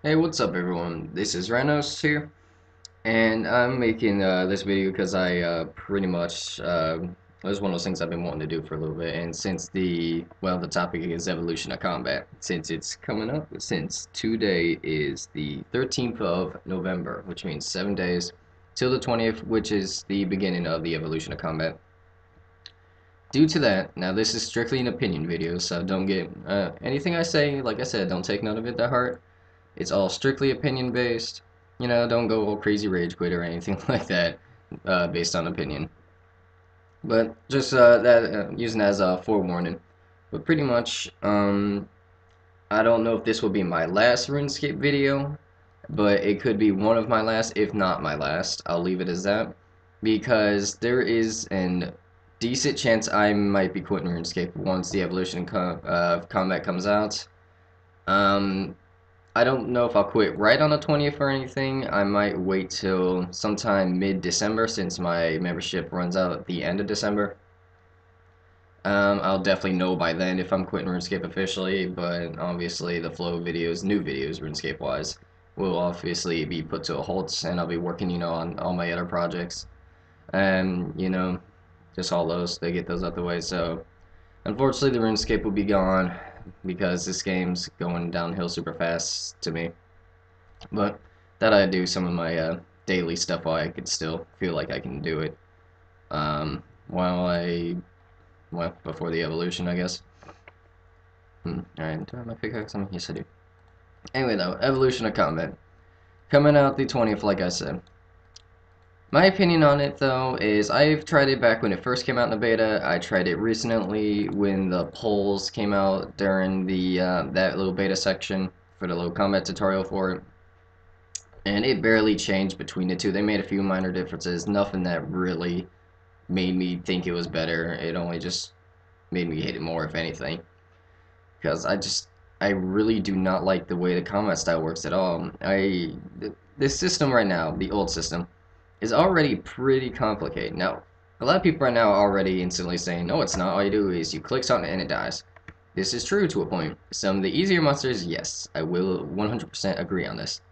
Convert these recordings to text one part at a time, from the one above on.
Hey, what's up everyone? This is Xrannos here, and I'm making this video because I pretty much it was one of those things I've been wanting to do for a little bit, and since the topic is evolution of combat, since it's coming up, since today is the 13th of November, which means 7 days till the 20th, which is the beginning of the evolution of combat. Due to that, now this is strictly an opinion video, so don't get anything I say, like I said, don't take none of it to heart. It's all strictly opinion based. You know, don't go all crazy rage quit or anything like that based on opinion. But just using as a forewarning. But pretty much, I don't know if this will be my last RuneScape video, but it could be one of my last, if not my last. I'll leave it as that. Because there is an decent chance I might be quitting RuneScape once the evolution of combat comes out. I don't know if I'll quit right on the 20th or anything. I might wait till sometime mid-December since my membership runs out at the end of December. I'll definitely know by then if I'm quitting RuneScape officially, but obviously the flow of videos, new videos RuneScape-wise, will obviously be put to a halt, and I'll be working, on all my other projects. And, just all those, to get those out the way. So, unfortunately, the RuneScape will be gone because this game's going downhill super fast to me. But that I do some of my daily stuff while I could still feel like I can do it. Well, before the evolution, I guess. Alright, do I have my pickaxe on me? Yes, I do. Anyway, though, evolution of combat. Coming out the 20th, like I said. My opinion on it, though, is I've tried it back when it first came out in the beta. I tried it recently when the polls came out during the that little beta section for the little combat tutorial for it. And it barely changed between the two. They made a few minor differences, nothing that really made me think it was better. It only just made me hate it more, if anything. Because I really do not like the way the combat style works at all. This system right now, the old system, is already pretty complicated. Now, a lot of people right now are already instantly saying, no, it's not. All you do is you click something and it dies. This is true to a point. Some of the easier monsters, yes, I will 100% agree on this.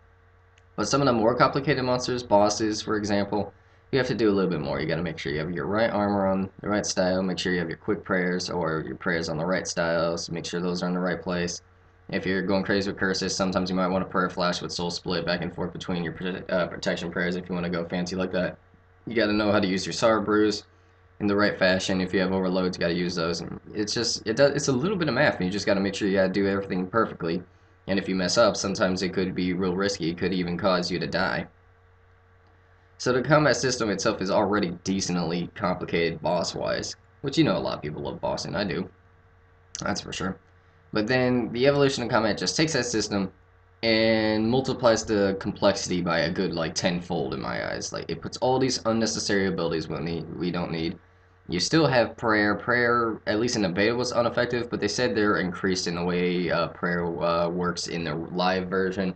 But some of the more complicated monsters, bosses, for example, you have to do a little bit more. You got to make sure you have your right armor on the right style, make sure you have your quick prayers or your prayers on the right styles, make sure those are in the right place. If you're going crazy with curses, sometimes you might want to prayer flash with soul split back and forth between your protection prayers if you want to go fancy like that. You got to know how to use your Sorrow Brews in the right fashion. If you have overloads, you got to use those. And it's a little bit of math, and you just got to make sure you got to do everything perfectly. And if you mess up, sometimes it could be real risky. It could even cause you to die. So the combat system itself is already decently complicated boss-wise, which a lot of people love bossing. I do. That's for sure. But then the evolution of combat just takes that system and multiplies the complexity by a good like tenfold in my eyes. Like it puts all these unnecessary abilities we don't need. You still have prayer. Prayer, at least in the beta, was ineffective, but they said they're increased in the way prayer works in the live version.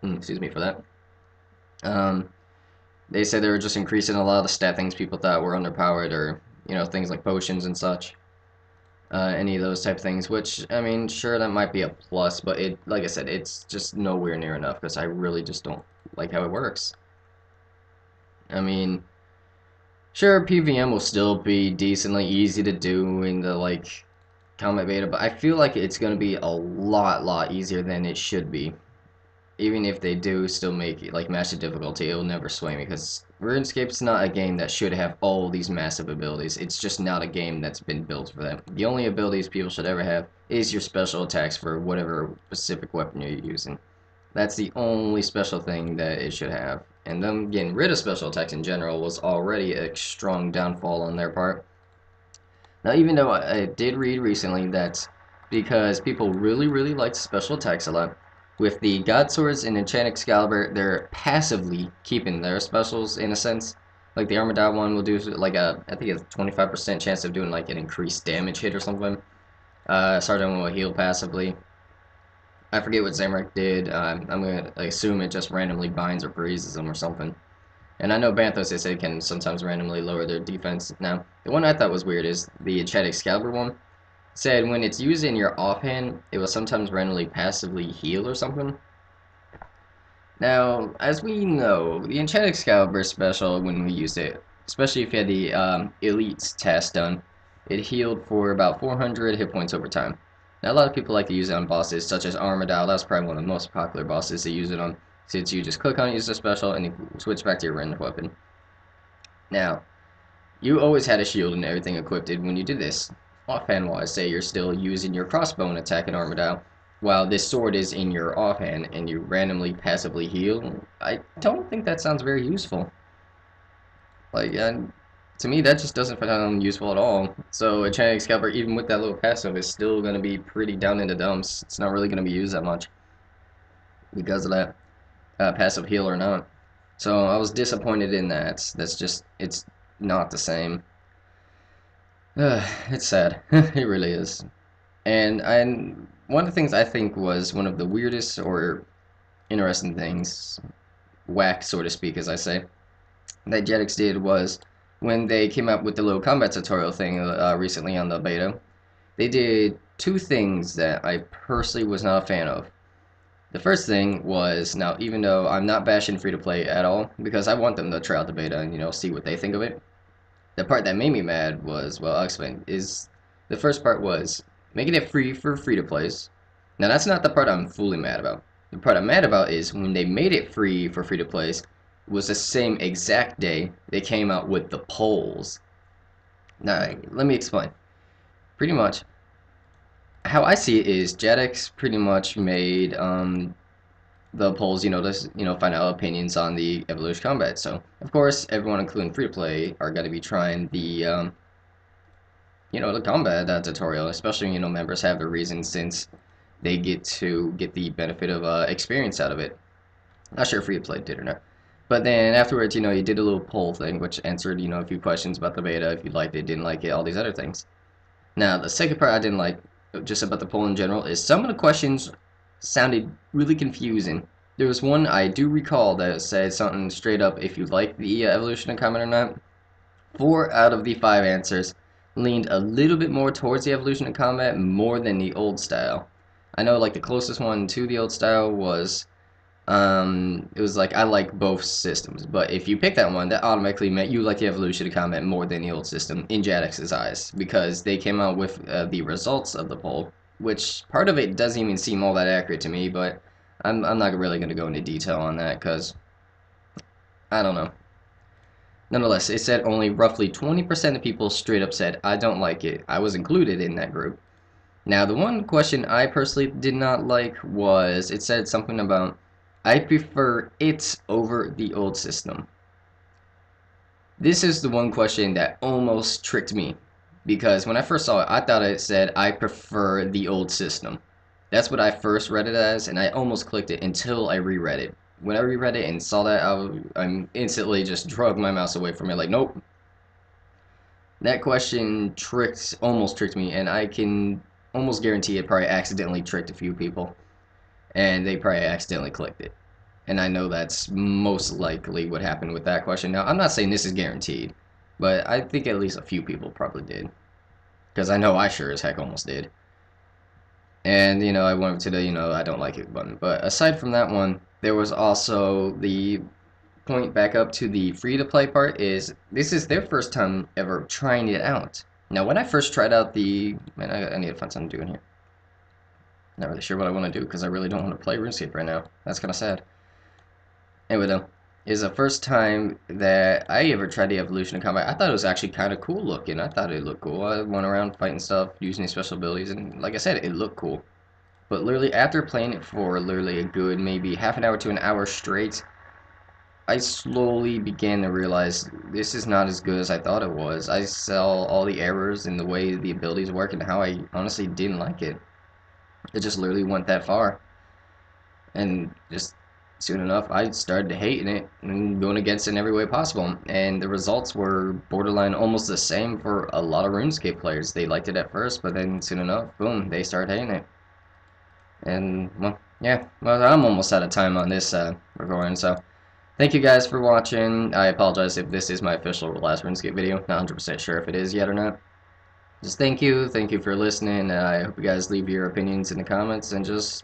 Excuse me for that. They said they were just increasing a lot of the stat things people thought were underpowered, or things like potions and such. Any of those type of things, which, I mean, sure, that might be a plus, but like I said, it's just nowhere near enough, because I really just don't like how it works. I mean, sure, PvM will still be decently easy to do in the, like, combat beta, but I feel like it's going to be a lot easier than it should be. Even if they do still make it, like, massive difficulty, it'll never sway me, because RuneScape's not a game that should have all these massive abilities. It's just not a game that's been built for that. The only abilities people should ever have is your special attacks for whatever specific weapon you're using. That's the only special thing that it should have. And them getting rid of special attacks in general was already a strong downfall on their part. Now, even though I did read recently that because people really liked special attacks a lot, with the God Swords and Enchant Excalibur, they're passively keeping their specials in a sense. Like the Armored Out one will do like I think it's a 25% chance of doing like an increased damage hit or something. Sergeant will heal passively. I forget what Zamorak did. I'm gonna assume it just randomly binds or freezes them or something. And I know Banthos, they say, can sometimes randomly lower their defense. Now, the one I thought was weird is the Enchant Excalibur one. Said when it's used in your offhand, it will sometimes randomly passively heal or something. Now, as we know, the Enchanted Excalibur special, when we used it, especially if you had the Elite's task done, it healed for about 400 hit points over time. Now, a lot of people like to use it on bosses, such as Armadale. That's probably one of the most popular bosses to use it on, since you just click on it, use the special, and you switch back to your ranged weapon. Now, you always had a shield and everything equipped when you did this. Offhand-wise, say you're still using your crossbow and attack an Armadale, while this sword is in your offhand and you randomly passively heal. I don't think that sounds very useful. Like, to me, that just doesn't sound useful at all. So, a Enchanted Excalibur, even with that little passive, is still going to be pretty down in the dumps. It's not really going to be used that much because of that passive heal or not. So, I was disappointed in that. That's just, it's not the same. It's sad. It really is. And one of the things I think was one of the weirdest or interesting things, whack so to speak, as I say, that Jetix did was when they came out with the little combat tutorial thing recently on the beta. They did two things that I personally was not a fan of. The first thing was, now even though I'm not bashing free to play at all, because I want them to try out the beta and see what they think of it. The part that made me mad was, well, I'll explain, is the first part was making it free for free-to-plays. Now, that's not the part I'm fully mad about. The part I'm mad about is when they made it free for free-to-plays, was the same exact day they came out with the polls. Now, let me explain. Pretty much, how I see it is Jetix pretty much made the polls, to find out opinions on the Evolution Combat. So, of course, everyone, including free-to-play, are going to be trying the the combat tutorial, especially, members have their reasons since they get to get the benefit of experience out of it. Not sure if free to play did or not. But then afterwards, you did a little poll thing, which answered, a few questions about the beta, if you liked it, didn't like it, all these other things. Now, the second part I didn't like, just about the poll in general, is some of the questions sounded really confusing. There was one I do recall that said something straight up, if you like the evolution of combat or not. 4 out of the 5 answers leaned a little bit more towards the evolution of combat more than the old style. I know, like, the closest one to the old style was, it was like, I like both systems, but if you pick that one, that automatically meant you like the evolution of combat more than the old system, in Jadix's eyes, because they came out with the results of the poll, which part of it doesn't even seem all that accurate to me, but I'm not really going to go into detail on that, because, I don't know. Nonetheless, it said only roughly 20% of people straight up said, I don't like it. I was included in that group. Now, the one question I personally did not like was, it said something about, I prefer it over the old system. This is the one question that almost tricked me, because when I first saw it, I thought it said, I prefer the old system. That's what I first read it as, and I almost clicked it until I reread it. When I reread it and saw that, I instantly just drug my mouse away from it, like, nope. That question almost tricked me, and I can almost guarantee it probably accidentally tricked a few people, and they probably accidentally clicked it. And I know that's most likely what happened with that question. Now, I'm not saying this is guaranteed, but I think at least a few people probably did, because I know I sure as heck almost did. And, I went to the, I don't like it button. But aside from that one, there was also the point back up to the free-to-play part is, this is their first time ever trying it out. Now, when I first tried out man, I need to find something to do in here. Not really sure what I want to do, because I really don't want to play RuneScape right now. That's kind of sad. Anyway, though, is the first time that I ever tried the evolution of combat. I thought it was actually kind of cool looking. I thought it looked cool. I went around fighting stuff, using these special abilities, and like I said, it looked cool. But literally, after playing it for literally a good maybe half an hour to an hour straight, I slowly began to realize this is not as good as I thought it was. I saw all the errors in the way the abilities work and how I honestly didn't like it. It just literally went that far. And just soon enough, I started hating it and going against it in every way possible. And the results were borderline almost the same for a lot of RuneScape players. They liked it at first, but then soon enough, boom, they started hating it. And, well, yeah, well, I'm almost out of time on this recording, so thank you guys for watching. I apologize if this is my official last RuneScape video. Not 100% sure if it is yet or not. Just thank you for listening. I hope you guys leave your opinions in the comments, and just